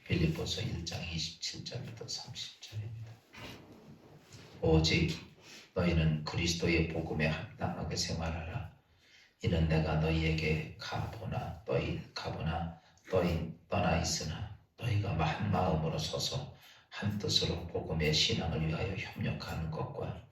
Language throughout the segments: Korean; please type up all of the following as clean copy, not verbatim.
빌립보서 1장 27절부터 30절입니다. 오직 너희는 그리스도의 복음에 합당하게 생활하라. 이는 내가 너희에게 가보나 떠나 있으나 너희가 한 마음으로 서서 한 뜻으로 복음의 신앙을 위하여 협력하는 것과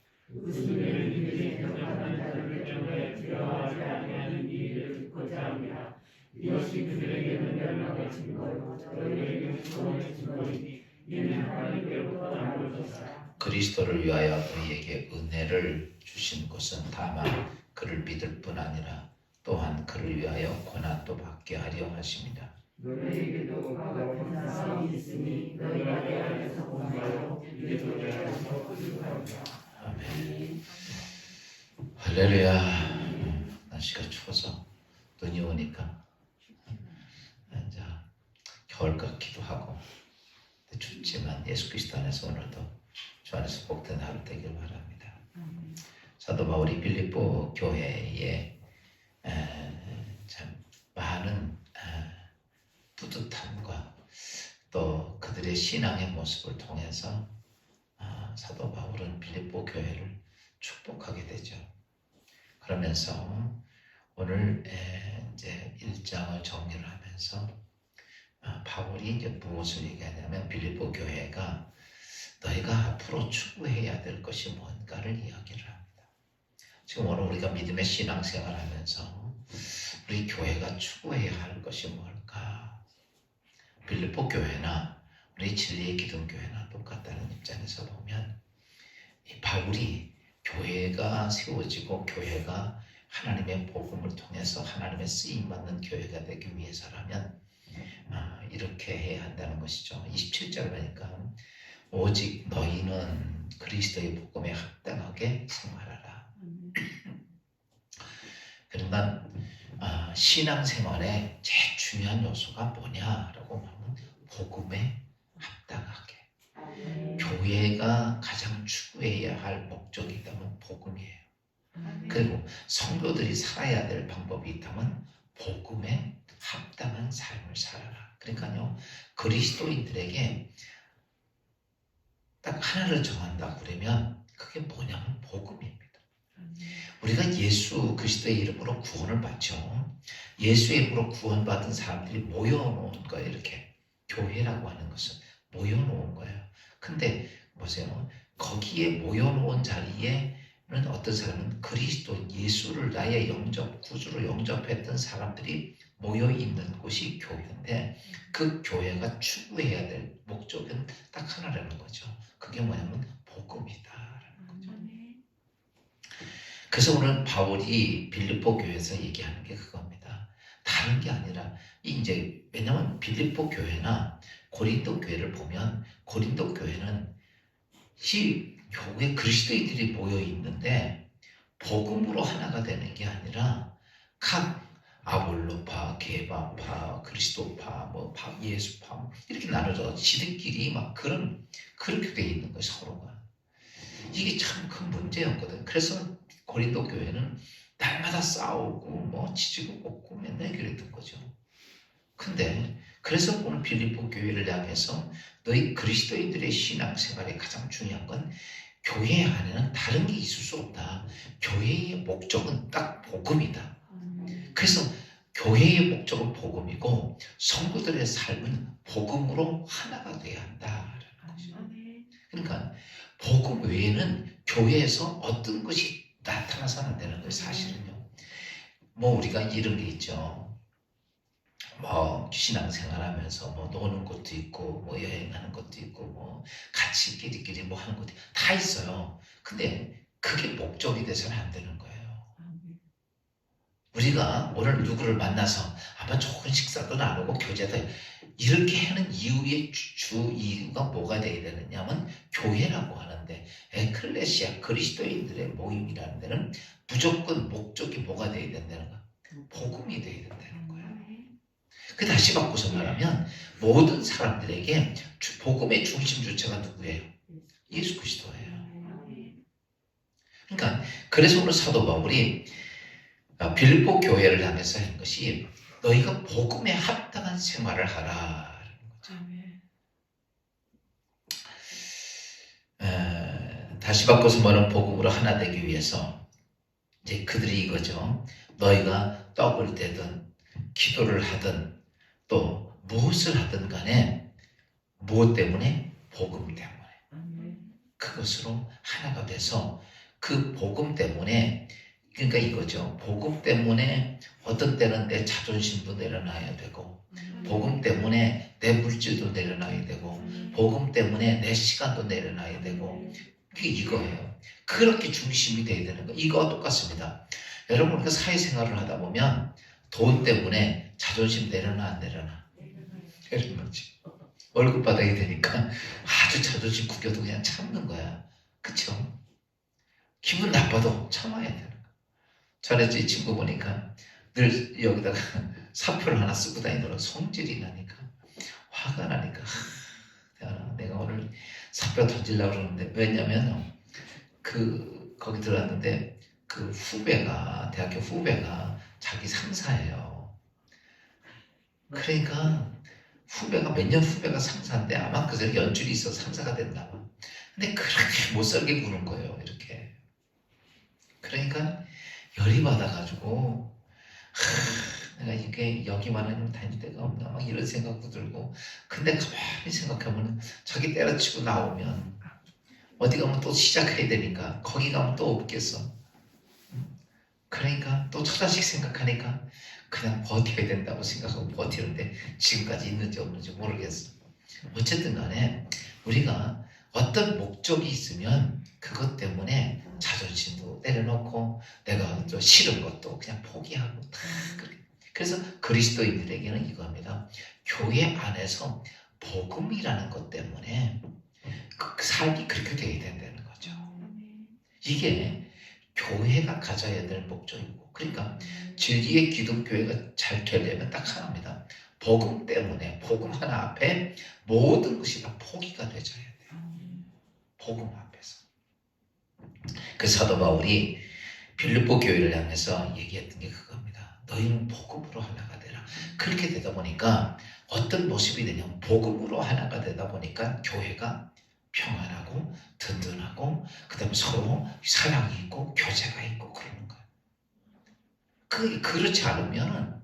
이것이 그들에게는 멸망의 증거요 너희에게는 구원의 증거이니 이는 하나님께로부터 나오셨으나 그리스도를 위하여 너희에게 은혜를 주신 것은 다만 그를 믿을 뿐 아니라 또한 그를 위하여 고난도 받게 하려 하십니다. 너희에게도 그와 같은 사람이 있으니 너희가 내 안에서 공부하여 이래도 내 안에서 거듭하리라. 아멘. 할렐루야. 날씨가 추워서 눈이 오니까 이제 겨울 같기도 하고 춥지만 예수 그리스도 안에서 오늘도 주 안에서 복된 하루 되길 바랍니다. 사도 바울이 빌립보 교회에 참 많은 뿌듯함과 또 그들의 신앙의 모습을 통해서 사도 바울은 빌립보 교회를 축복하게 되죠. 그러면서 오늘 이제 1장을 정리를 하면서 바울이 이제 무엇을 얘기하냐면 빌립보 교회가 너희가 앞으로 추구해야 될 것이 뭔가를 이야기를 합니다. 지금 오늘 우리가 믿음의 신앙생활을 하면서 우리 교회가 추구해야 할 것이 뭘까? 빌립보 교회나 우리 진리의 기독교회나 똑같다는 입장에서 보면 이 바울이 교회가 세워지고 교회가 하나님의 복음을 통해서 하나님의 쓰임받는 교회가 되기 위해서라면 이렇게 해야 한다는 것이죠. 27절 보니까 오직 너희는 그리스도의 복음에 합당하게 생활하라. 그러니까 신앙생활의 제일 중요한 요소가 뭐냐라고 하면 복음에 합당하게. 교회가 가장 추구해야 할 목적이 있다면 복음이에요. 그리고 성도들이 살아야 될 방법이 있다면 복음에 합당한 삶을 살아라. 그러니까요, 그리스도인들에게 딱 하나를 정한다고 그러면 그게 뭐냐면 복음입니다. 우리가 예수 그리스도의 이름으로 구원을 받죠. 예수의 이름으로 구원받은 사람들이 모여놓은 거예요. 이렇게 교회라고 하는 것은 모여놓은 거예요. 근데 보세요, 거기에 모여놓은 자리에는 어떤 사람은 그리스도 예수를 나의 영접 구주로 영접했던 사람들이 모여있는 곳이 교회인데 그 교회가 추구해야 될 목적은 딱 하나라는 거죠. 그게 뭐냐면 복음이다라는 거죠. 그래서 오늘 바울이 빌립보 교회에서 얘기하는 게 그겁니다. 다른 게 아니라 이제 왜냐하면 빌립보 교회나 고린도 교회를 보면 고린도 교회는 교회 그리스도인들이 모여 있는데 복음으로 하나가 되는 게 아니라 각 아볼로파, 게바파, 그리스도파, 예수파 이렇게 나눠져 지들끼리 막 그렇게 돼 있는 거예요. 서로가. 이게 참 큰 문제였거든. 그래서 고린도 교회는 날마다 싸우고 지지고 볶고 맨날 그랬던 거죠. 근데 그래서 오늘 빌립보 교회를 향해서 너희 그리스도인들의 신앙생활에 가장 중요한 건 교회 안에는 다른 게 있을 수 없다. 교회의 목적은 딱 복음이다. 그래서 교회의 목적은 복음이고 성도들의 삶은 복음으로 하나가 돼야 한다라는 거죠. 그러니까 복음 외에는 교회에서 어떤 것이 나타나서는 안 되는 거예요. 사실은요. 우리가 이런 게 있죠. 신앙생활하면서 노는 것도 있고 여행하는 것도 있고 같이 끼리끼리 하는 것도 다 있어요. 근데 그게 목적이 돼서는 안 되는 거예요. 우리가 오늘 누구를 만나서 아마 좋은 식사도 나누고 교제도 이렇게 하는 이유의 주 이유가 뭐가 되어야 되느냐면 교회라고 하는데 에클레시아 그리스도인들의 모임이라는 데는 무조건 목적이 뭐가 되어야 된다는 거야? 복음이 되어야 된다는 거예요. 그 다시 바꿔서 말하면 모든 사람들에게 복음의 중심 주체가 누구예요? 예수 그리스도예요. 그러니까 그래서 오늘 사도 바울이 빌립보 교회를 향해서 한 것이 너희가 복음에 합당한 생활을 하라라는 거죠. 다시 바꿔서 말하면 복음으로 하나 되기 위해서 이제 그들이 이거죠. 너희가 떡을 떼든 기도를 하든 또 무엇을 하든 간에 무엇 때문에? 복음 때문에. 그것으로 하나가 돼서 그 복음 때문에, 그러니까 이거죠. 복음 때문에 어떤 때는 내 자존심도 내려놔야 되고, 복음 때문에 내 물질도 내려놔야 되고, 복음 때문에 내 시간도 내려놔야 되고, 그게 이거예요. 그렇게 중심이 돼야 되는 거. 이거와 똑같습니다. 여러분, 그 사회생활을 하다 보면 돈 때문에 자존심 내려놔 안 내려놔? 내려놓지. 월급 받아야 되니까 아주 자존심 구겨도 그냥 참는 거야. 그쵸? 기분 나빠도 참아야 되는 거야. 전에 제 친구 보니까 늘 여기다가 사표를 하나 쓰고 다니더라고. 성질이 나니까. 화가 나니까. 내가 오늘 사표 던지려고 그러는데, 왜냐면 거기 들어갔는데 그 후배가, 대학교 후배가 자기 상사예요. 그러니까 후배가, 몇 년 후배가 상사인데 아마 그 사람이 연줄이 있어서 상사가 됐나 봐. 근데 그렇게 못살게 구는 거예요, 이렇게. 그러니까 열이 받아가지고, 내가 이게 여기만은 다닐 데가 없나 막 이런 생각도 들고. 근데 가만히 생각하면 자기 때려치고 나오면 어디 가면 또 시작해야 되니까 거기 가면 또 없겠어. 그러니까 또 처자식 생각하니까 그냥 버텨야 된다고 생각하고 버티는데 지금까지 있는지 없는지 모르겠어. 어쨌든 간에 우리가 어떤 목적이 있으면 그것 때문에 자존심도 내려놓고 내가 좀 싫은 것도 그냥 포기하고 다 그렇게. 그래서 그리스도인들에게는 이겁니다. 교회 안에서 복음이라는 것 때문에 그 삶이 그렇게 돼야 된다는 거죠. 이게 교회가 가져야 될 목적이고, 그러니까 진리의 기독교회가 잘 되려면 딱 하나입니다. 복음 때문에, 복음 하나 앞에 모든 것이 다 포기가 되져야 돼요. 복음 앞에서. 그 사도 바울이 빌립보 교회를 향해서 얘기했던 게 그겁니다. 너희는 복음으로 하나가 되라. 그렇게 되다 보니까 어떤 모습이 되냐면, 복음으로 하나가 되다 보니까 교회가 평안하고 든든하고, 그 다음에 서로 사랑이 있고 교제가 있고 그러는 거예요. 그렇지 않으면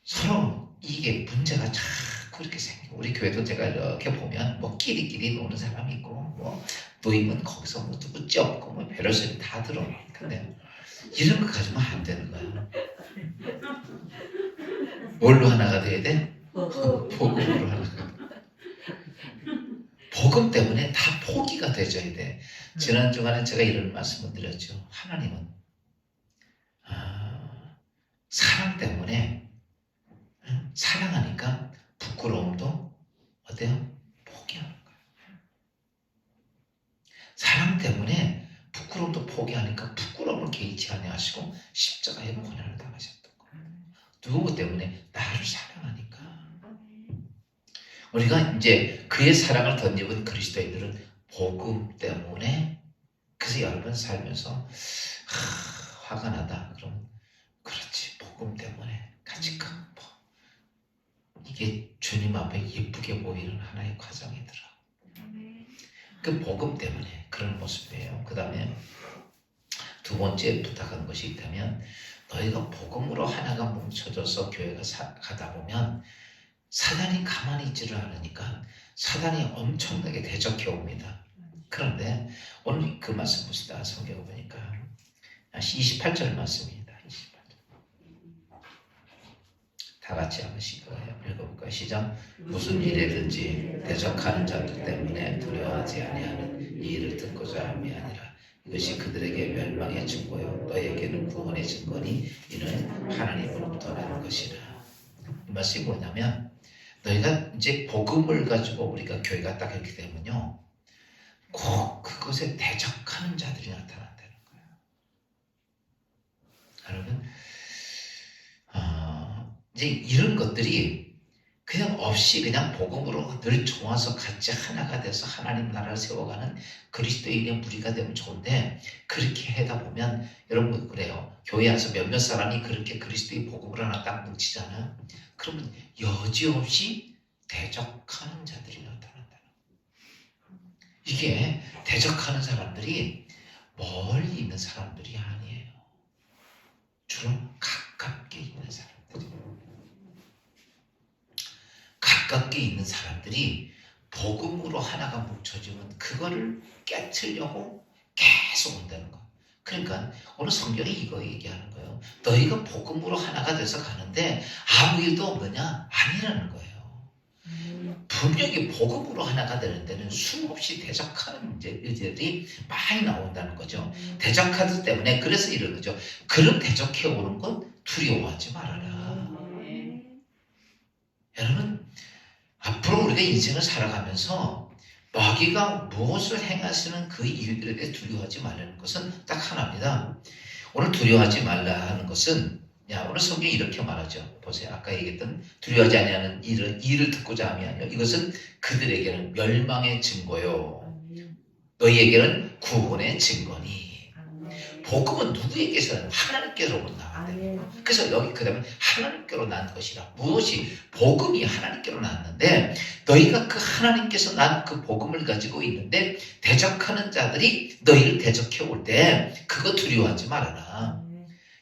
서로 이게 문제가 자꾸 이렇게 생기고, 우리 교회도 제가 이렇게 보면 뭐 끼리끼리 노는 사람이 있고, 뭐 노임은 거기서 뭐 누구 찌없고 뭐 별의소리 다 들어. 근데 이런 거 가지면 안 되는 거야. 뭘로 하나가 돼야 돼? 복음으로 하나가 돼. 복음 때문에 다 포기가 되져야 돼. 지난 주간에 제가 이런 말씀을 드렸죠. 하나님은 사랑 때문에, 사랑하니까 부끄러움도 어때요? 포기하는 거예요. 사랑 때문에 부끄러움도 포기하니까 부끄러움을 개의치 아니하시고 십자가의 고난을 당하셨던 거예요. 누구 때문에? 나를 사랑하니까. 우리가 이제 그의 사랑을 덧입은 그리스도인들은 복음 때문에, 그래서 여러분 살면서 화가 나다. 그럼 그렇지, 복음 때문에 같이 이게 주님 앞에 예쁘게 보이는 하나의 과정이더라. 그 복음 때문에 그런 모습이에요. 그 다음에 두 번째 부탁하는 것이 있다면, 너희가 복음으로 하나가 뭉쳐져서 교회가 가다 보면 사단이 가만히 있지를 않으니까 사단이 엄청나게 대적해 옵니다. 그런데 오늘 그 말씀 봅시다. 성경을 보니까 28절 말씀입니다. 28절. 다 같이 한번 읽어볼까요? 시작. 무슨 일이든지 대적하는 자들 때문에 두려워하지 아니하는 이 일을 듣고자 함이 아니라 이것이 그들에게 멸망의 증거요 너에게는 구원의 증거니 이는 하나님으로부터 나는 것이라. 이 말씀이 뭐냐면, 너희가 이제 복음을 가지고 우리가 교회가 딱 이렇게 되면요, 꼭 그것에 대적하는 자들이 나타난다는 거예요. 여러분, 이제 이런 것들이 그냥 없이 그냥 복음으로 늘 좋아서 같이 하나가 돼서 하나님 나라를 세워가는 그리스도인의 무리가 되면 좋은데, 그렇게 하다 보면 여러분 그래요. 교회 안에서 몇몇 사람이 그렇게 그리스도의 복음을 하나 딱 뭉치잖아요. 그러면 여지없이 대적하는 자들이 나타난다는 거예요. 이게 대적하는 사람들이 멀리 있는 사람들이 아니에요. 주로 가깝게 있는 사람들이. 가깝게 있는 사람들이 복음으로 하나가 뭉쳐지면 그거를 깨트려고 계속 온다는 거. 그러니까 오늘 성경이 이거 얘기하는 거예요. 너희가 복음으로 하나가 돼서 가는데 아무 일도 없느냐? 아니라는 거예요. 분명히 복음으로 하나가 되는 데는 수없이 대적하는 문제들이 많이 나온다는 거죠. 대적하기 때문에 그래서 이런 거죠. 그런 대적해 오는 건 두려워하지 말아라. 여러분, 앞으로 우리가 인생을 살아가면서 마귀가 무엇을 행하시는 그 일들에 대해 두려워하지 말라는 것은 딱 하나입니다. 오늘 두려워하지 말라 하는 것은 오늘 성경이 이렇게 말하죠. 보세요. 아까 얘기했던 두려워하지 아니하는 일을 듣고자 함이 아니요 이것은 그들에게는 멸망의 증거요 너희에게는 구원의 증거니. 복음은 누구에게서는 하나님께로부터 나왔대요. 그래서 여기 그 다음에 하나님께로 난 것이라. 무엇이? 복음이 하나님께로 났는데 너희가 그 하나님께서 난 그 복음을 가지고 있는데 대적하는 자들이 너희를 대적해 올 때 그거 두려워하지 말아라.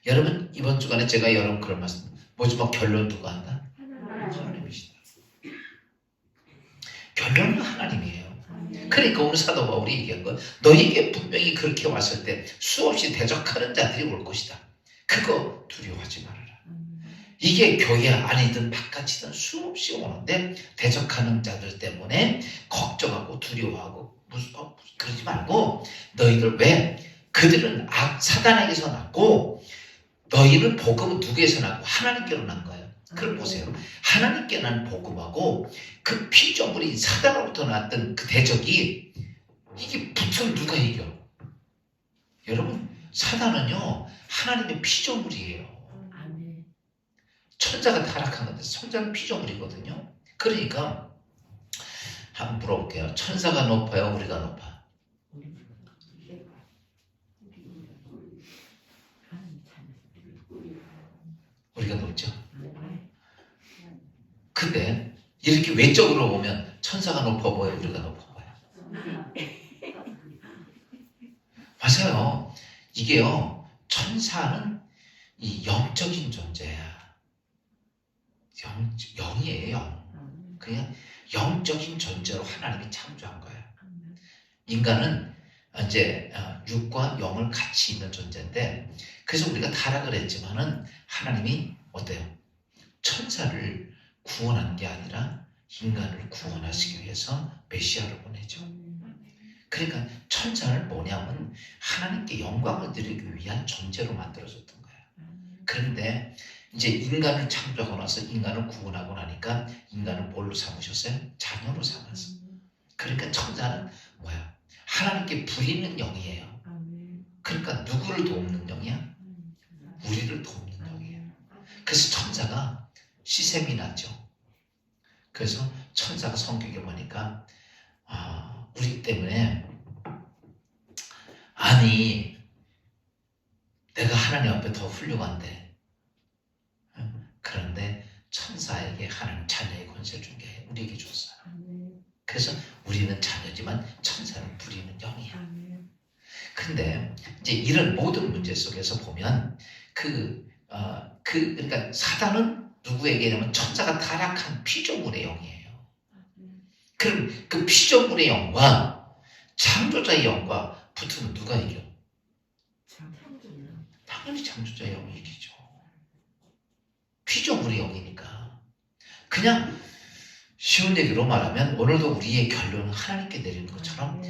여러분, 이번 주간에 제가 여러분 그런 말씀, 마지막 결론 누가 한다? 하나님이시다. 결론은 하나님이에요. 그러니까 오늘 사도 바울이 얘기한 건 너희에게 분명히 그렇게 왔을 때 수없이 대적하는 자들이 올 것이다. 그거 두려워하지 말아라. 이게 교회 안이든 바깥이든 수없이 오는데 대적하는 자들 때문에 걱정하고 두려워하고 그러지 말고 너희들 왜? 그들은 사단에게서 났고 너희는 복음은 누구에서 났고 하나님께로 난 거예요. 그럼 보세요. 하나님께 난 복음하고 그 피조물이 사단으로부터 났던 그 대적이 이게 붙으면 누가 이겨? 여러분, 사단은요 하나님의 피조물이에요. 천사가 타락한 건데 천사는 피조물이거든요. 그러니까 한번 물어볼게요. 천사가 높아요? 우리가 높아? 우리가 높죠. 근데 이렇게 외적으로 보면 천사가 높아 보여요? 우리가 높아 보여요? 맞아요. 이게요, 천사는 이 영적인 존재야. 영이에요, 영. 그냥 영적인 존재로 하나님이 창조한 거예요. 인간은 이제 육과 영을 같이 있는 존재인데, 그래서 우리가 타락을 했지만은 하나님이 어때요? 천사를 구원한 게 아니라 인간을 구원하시기 위해서 메시아를 보내죠. 그러니까 천사를 뭐냐면 하나님께 영광을 드리기 위한 존재로 만들어졌던 거예요. 그런데 이제 인간을 창조하고 나서 인간을 구원하고 나니까 인간을 뭘로 삼으셨어요? 자녀로 삼았어요. 그러니까 천사는 뭐야? 하나님께 부리는 영이에요. 그러니까 누구를 돕는 영이야? 우리를 돕는 영이에요. 그래서 천사가 시샘이 나죠. 그래서 천사가 성경에 보니까 우리 때문에 아니 내가 하나님 앞에 더 훌륭한데 그런데 천사에게 하나님 자녀의 권세를 준 게 우리에게 줬어요. 그래서 우리는 자녀지만 천사는 부리는 영이야. 근데 이제 이런 모든 문제 속에서 보면 그러니까 사단은 누구에게냐면 천사가 타락한 피조물의 영이에요. 그럼 그 피조물의 영과 창조자의 영과 붙으면 누가 이겨? 당연히 창조자의 영이 이기죠. 피조물의 영이니까. 그냥 쉬운 얘기로 말하면 오늘도 우리의 결론은 하나님께 내리는 것처럼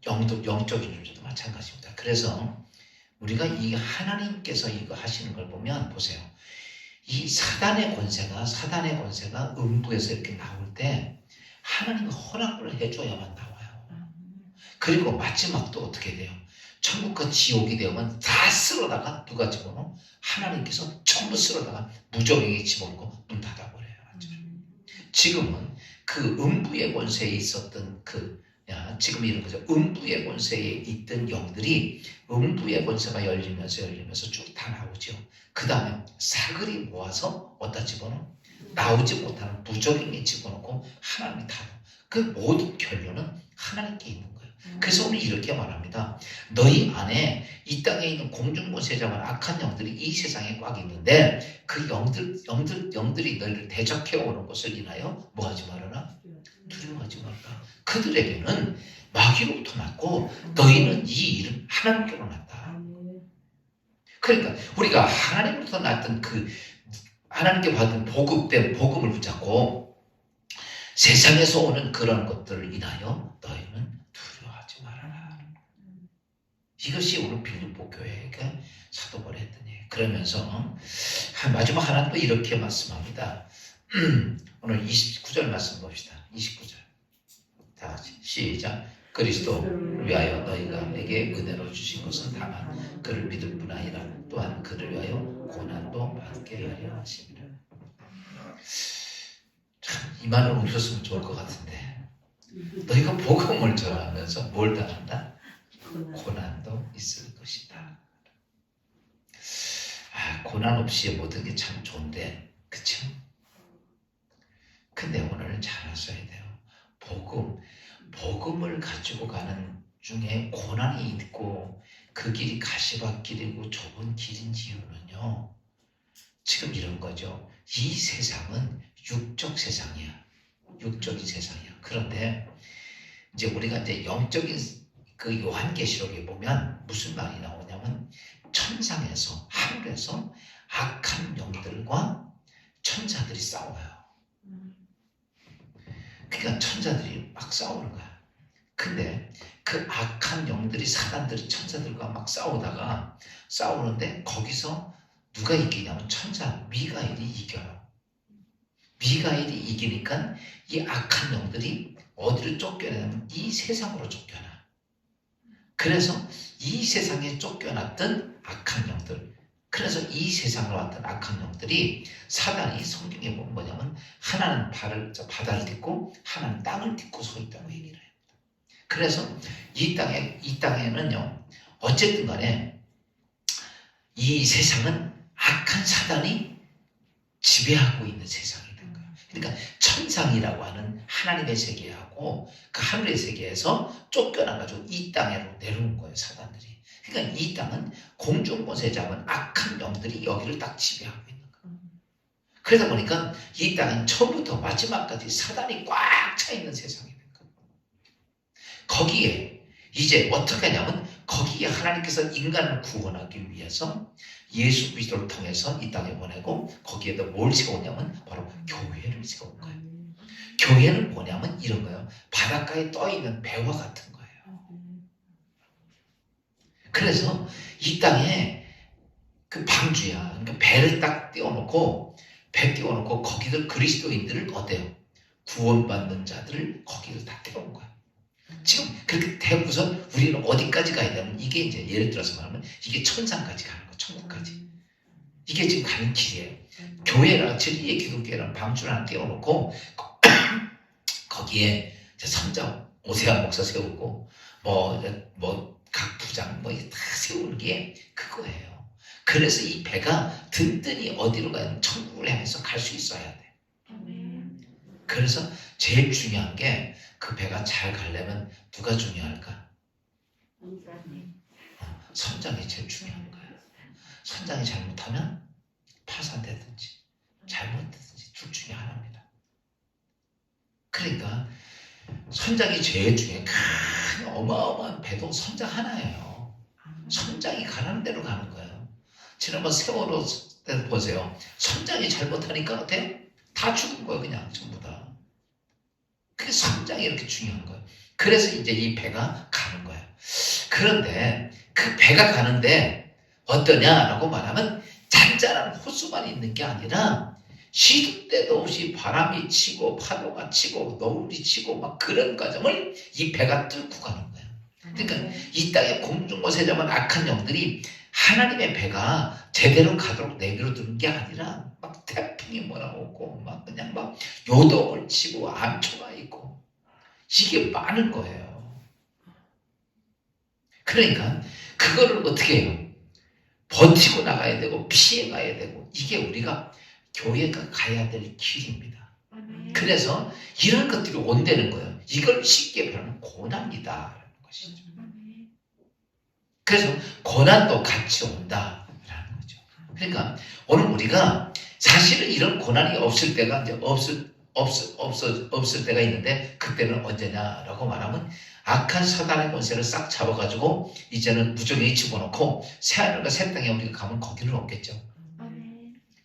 영적인 존재도 마찬가지입니다. 그래서 우리가 이 하나님께서 이거 하시는 걸 보면 보세요. 이 사단의 권세가 음부에서 이렇게 나올 때 하나님이 허락을 해줘야만 나와요. 그리고 마지막도 어떻게 돼요? 천국과 지옥이 되면 다 쓸어다가 누가 집어넣어? 하나님께서 전부 쓸어다가 무적에게 집어넣고 문 닫아버려요. 지금은 그 음부의 권세에 있었던 지금 이런 거죠. 음부의 권세에 있던 영들이 음부의 권세가 열리면서 쭉 다 나오죠. 그 다음에 사글이 모아서 어디다 집어넣어? 나오지 못하는 무적에게 집어넣고 하나님이 닫아. 그 모든 결론은 하나님께 있는 거예요. 그래서 오늘 이렇게 말합니다. 너희 안에 이 땅에 있는 공중권세자만 악한 영들이 이 세상에 꽉 있는데 그 영들이 너희를 대적해 오는 것을 인하여 뭐하지 말아라? 두려워하지 말라. 그들에게는 마귀로부터 났고 너희는 이 일은 하나님께로 났다. 그러니까 우리가 하나님으로부터 났던 그 하나님께 받은 복음을 붙잡고 세상에서 오는 그런 것들을 인하여 너희는 두려워하지 말아라. 이것이 오늘 빌립보 교회에게 사도 바울이 했던 얘기. 그러면서 마지막 하나는 또 이렇게 말씀합니다. 오늘 29절 말씀 봅시다. 29절. 다 같이 시작. 그리스도를 위하여 너희가 내게 은혜로 주신 것은 다만 그를 믿을 뿐 아니라 또한 그를 위하여 고난도 받게 하려 하십니다. 참 이 말을 웃었으면 좋을 것 같은데 너희가 복음을 전하면서 뭘 당한다? 고난도 있을 것이다. 고난 없이 모든 게 참 좋은데 그쵸? 근데 오늘 잘 아셔야 돼요. 복음을 가지고 가는 중에 고난이 있고 그 길이 가시밭길이고 좁은 길인 이유는요. 지금 이런 거죠. 이 세상은 육적 세상이야. 육적인 세상이야. 그런데 이제 우리가 이제 영적인 그 요한계시록에 보면 무슨 말이 나오냐면 천상에서 하늘에서 악한 영들과 천사들이 싸워요. 그러니까 천사들이 막 싸우는 거야. 근데 그 악한 영들이 사단들이 천사들과 막 싸우는데 거기서 누가 이기냐면 천사 미가엘이 이겨요. 미가엘이 이기니까 이 악한 영들이 어디로 쫓겨나냐면 이 세상으로 쫓겨나. 그래서 이 세상에 쫓겨났던 악한 영들, 그래서 이 세상으로 왔던 악한 영들이 사단이 성경에 보면 뭐냐면 하나는 바다를 딛고 하나는 땅을 딛고 서 있다고 얘기를 해요. 그래서 이 땅에는요 어쨌든 간에 이 세상은 악한 사단이 지배하고 있는 세상이 된 거예요. 그러니까 천상이라고 하는 하나님의 세계하고 그 하늘의 세계에서 쫓겨나가지고 이 땅으로 내려온 거예요, 사단들이. 그러니까 이 땅은 공중권세 잡은 악한 영들이 여기를 딱 지배하고 있는 거예요. 그러다 보니까 이 땅은 처음부터 마지막까지 사단이 꽉 차 있는 세상이 된 거예요. 거기에 이제 어떻게 하냐면 거기에 하나님께서 인간을 구원하기 위해서 예수 그리스도를 통해서 이 땅에 보내고 거기에다 뭘 세우냐면 바로 교회를 세운 거예요. 교회는 뭐냐면 이런 거예요. 바닷가에 떠있는 배와 같은 거예요. 그래서 이 땅에 그 방주야. 그러니까 배를 딱 띄워놓고 거기들 그리스도인들을 어때요? 구원받는 자들을 거기를 다 태운 거야. 지금 그렇게 태우고선 우리는 어디까지 가야 되냐면 이게 이제 예를 들어서 말하면 이게 천상까지 가는 거야. 천국까지. 이게 지금 가는 길이에요. 교회랑 진리의 기독교회랑 방주를 하나 띄워놓고 거기에 선장 오세환 목사 세우고 각 부장 다 세우는 게 그거예요. 그래서 이 배가 든든히 어디로 가면 천국을 향해서 갈 수 있어야 돼. 그래서 제일 중요한 게 그 배가 잘 가려면 누가 중요할까? 선장이 제일 중요한 거예요. 선장이 잘못하면 파산되든지 잘못되든지 둘 중에 하나입니다. 그러니까 선장이 제일 중요해. 큰 어마어마한 배도 선장 하나예요. 선장이 가라는 대로 가는 거예요. 지난번 세월호 때 보세요. 선장이 잘못하니까 어때요? 다 죽은 거예요. 그냥 전부 다. 그래서 선장이 이렇게 중요한 거예요. 그래서 이제 이 배가 가는 거예요. 그런데 그 배가 가는데 어떠냐라고 말하면 잔잔한 호수만 있는 게 아니라 시도 때도 없이 바람이 치고 파도가 치고 노을이 치고 막 그런 과정을 이 배가 뚫고 가는 거예요. 그러니까 이 땅에 공중권세 잡은 악한 영들이 하나님의 배가 제대로 가도록 내버려두는 게 아니라 막 태풍이 몰아오고 막 그냥 막 요동을 치고 암초가 있고 이게 많은 거예요. 그러니까 그거를 어떻게 해요? 버티고 나가야 되고 피해 가야 되고 이게 우리가 교회가 가야 될 길입니다. 그래서 이런 것들이 온다는 거예요. 이걸 쉽게 표현하면 고난이다. 것이죠. 그래서 고난도 같이 온다라는 거죠. 그러니까 오늘 우리가 사실은 이런 고난이 없을 때가 이제 없을 때가 있는데 그때는 언제냐라고 말하면 악한 사단의 권세를 싹 잡아가지고 이제는 무정에 집어넣고 새하늘과 새 땅에 우리가 가면 거기는 없겠죠.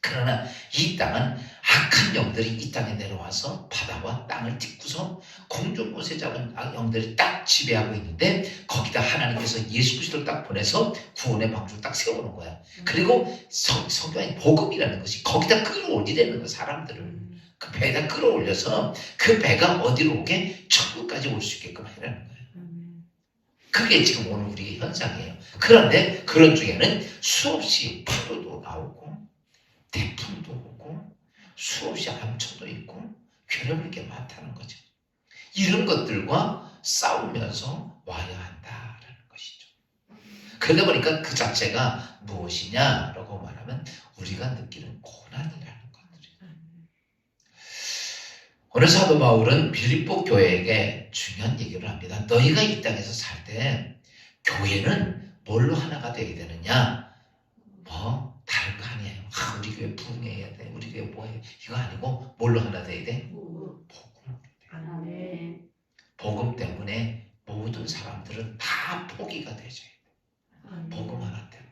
그러나 이 땅은 악한 영들이 이 땅에 내려와서 바다와 땅을 딛고서 공중 곳에 잡은 영들이 딱 지배하고 있는데 거기다 하나님께서 예수 그리스도를 딱 보내서 구원의 방주를 딱 세우는 거야. 그리고 성경의 복음이라는 것이 거기다 끌어올리려는 거 사람들을. 그 배에다 끌어올려서 그 배가 어디로 오게? 천국까지 올 수 있게끔 하라는 거예요. 그게 지금 오늘 우리의 현상이에요. 그런데 그런 중에는 수없이 파도도 나오고 태풍도 오고 수없이 암초도 있고 괴로울 게 많다는 거죠. 이런 것들과 싸우면서 와야 한다라는 것이죠. 그러다 보니까 그 자체가 무엇이냐라고 말하면 우리가 느끼는 고난이라는 것들이에요. 오늘 사도 바울은 빌립보 교회에게 중요한 얘기를 합니다. 너희가 이 땅에서 살 때 교회는 뭘로 하나가 되게 되느냐? 다른 거 아니에요. 우리 교회 부흥해야 돼. 우리 교회 뭐해? 이거 아니고 뭘로 하나 돼야 돼? 복음으로 돼. 복음 때문에 모든 사람들은 다 포기가 되죠. 복음 하나 때문에.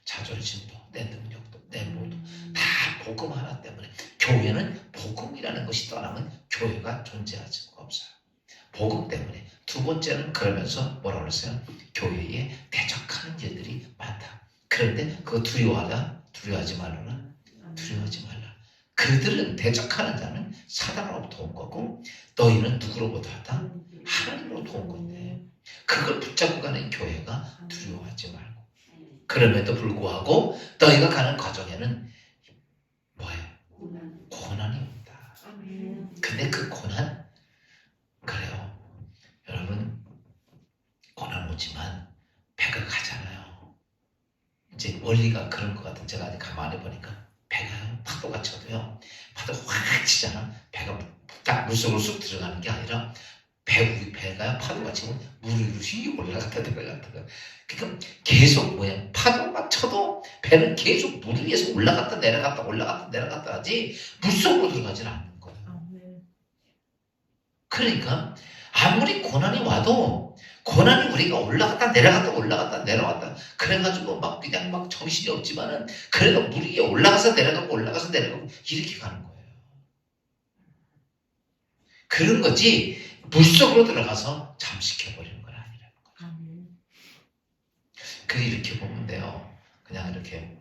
자존심도, 내 능력도, 내 모두 다 복음 하나 때문에. 교회는 복음이라는 것이 떠나면 교회가 존재할 수가 없어요. 복음 때문에. 두 번째는 그러면서 뭐라고 그랬어요? 교회에 대적하는 일들이 많다. 그런데 그거 두려워하지 말라. 두려워하지 말라. 그들은 대적하는 자는 사단으로부터 온 거고 너희는 누구로부터 왔다? 하나님으로부터 온 건데 그걸 붙잡고 가는 교회가 두려워하지 말고 그럼에도 불구하고 너희가 가는 과정에는 뭐예요? 고난이 온다. 근데 그 고난 그래요. 여러분 고난 오지만 배가 가잖아요. 이제 원리가 그런 것 같은 제가 아직 가만히 보니까 배가 파도가 쳐도요. 파도가 확 치잖아. 배가 딱 물속으로 쑥 들어가는 게 아니라 배가 파도가 치면 물 위로 휙 올라갔다 내려갔다가 그러니까 계속 파도가 쳐도 배는 계속 물 위에서 올라갔다 내려갔다 하지 물속으로 들어가질 않는 거예요. 그러니까 아무리 고난이 와도 고난이 우리가 올라갔다 내려갔다 그래가지고 그냥 정신이 없지만은 그래도 물 위에 올라가서 내려가고 이렇게 가는 거예요. 그런 거지 물속으로 들어가서 잠식해버리는 건 아니라는 거죠. 그래 이렇게 보면 돼요. 그냥 이렇게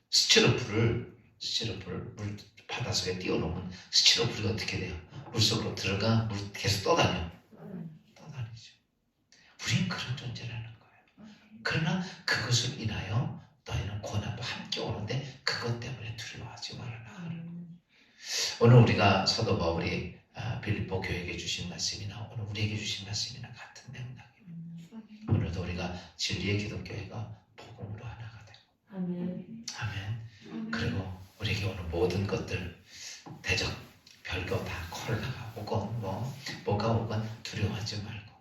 스티로폼을 물 바닷속에 띄워놓으면 스티로폼이 어떻게 돼요? 물속으로 들어가 물 계속 떠다니죠. 우린 그런 존재라는 거예요. 그러나 그것을 인하여 너희는 고난도 함께 오는데 그것 때문에 두려워하지 말아라. 오늘 우리가 사도 바울이 빌립보 교회에게 주신 말씀이나 오늘 우리에게 주신 말씀이나 같은 맥락입니다. 오늘도 우리가 진리의 기독교회가 복음으로 하나가 되고 아멘. 그리고 우리에게 오는 모든 것들 대적 별거 다 코로나가 오건 뭐가 오건 두려워하지 말고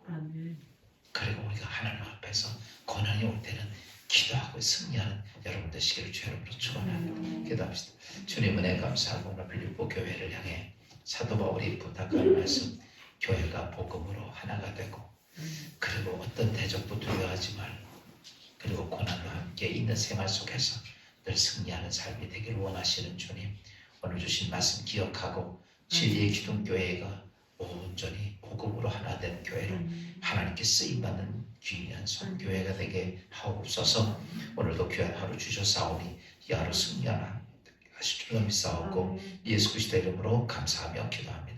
그리고 우리가 하나님 앞에서 고난이 올 때는 기도하고 승리하는 여러분 되시기를 주 이름으로 축원합니다. 기도합시다. 주님 은혜 감사하고 오늘 빌립보 교회를 향해 사도 바울이 부탁하는 말씀 교회가 복음으로 하나가 되고 그리고 어떤 대적도 두려워하지 말고 그리고 고난과 함께 있는 생활 속에서 늘 승리하는 삶이 되기를 원하시는 주님 오늘 주신 말씀 기억하고 진리의 기독교회가 온전히 복음으로 하나 된 교회로 하나님께 쓰임받는 귀한 선교회가 되게 하옵소서. 오늘도 귀한 하루 주셨사오니 이 하루 승리하나 하실 줄로 믿사옵고 예수 그리스도 이름으로 감사하며 기도합니다.